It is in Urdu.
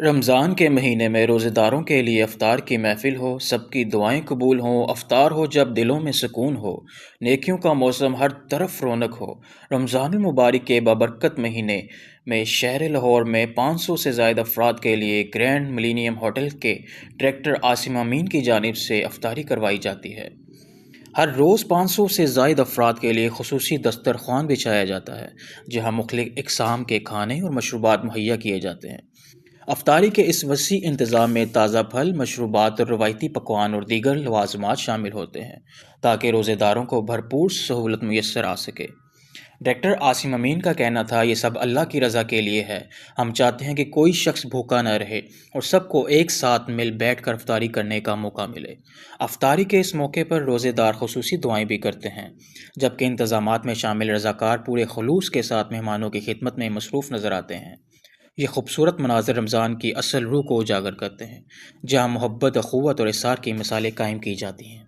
رمضان کے مہینے میں روزے داروں کے لیے افطار کی محفل ہو، سب کی دعائیں قبول ہوں، افطار ہو جب دلوں میں سکون ہو، نیکیوں کا موسم ہر طرف رونق ہو۔ رمضان المبارک کے بابرکت مہینے میں شہر لاہور میں 500 سے زائد افراد کے لیے گرینڈ ملینیم ہوٹل کے ڈائریکٹر عاصم امین کی جانب سے افطاری کروائی جاتی ہے۔ ہر روز 500 سے زائد افراد کے لیے خصوصی دسترخوان بچھایا جاتا ہے، جہاں مختلف اقسام کے کھانے اور مشروبات مہیا کیے جاتے ہیں۔ افطاری کے اس وسیع انتظام میں تازہ پھل، مشروبات اور روایتی پکوان اور دیگر لوازمات شامل ہوتے ہیں تاکہ روزے داروں کو بھرپور سہولت میسر آ سکے۔ ڈائریکٹر عاصم امین کا کہنا تھا، یہ سب اللہ کی رضا کے لیے ہے۔ ہم چاہتے ہیں کہ کوئی شخص بھوکا نہ رہے اور سب کو ایک ساتھ مل بیٹھ کر افطاری کرنے کا موقع ملے۔ افطاری کے اس موقع پر روزے دار خصوصی دعائیں بھی کرتے ہیں، جبکہ انتظامات میں شامل رضاکار پورے خلوص کے ساتھ مہمانوں کی خدمت میں مصروف نظر آتے ہیں۔ یہ خوبصورت مناظر رمضان کی اصل روح کو اجاگر کرتے ہیں، جہاں محبت، اخوت اور احسان کی مثالیں قائم کی جاتی ہیں۔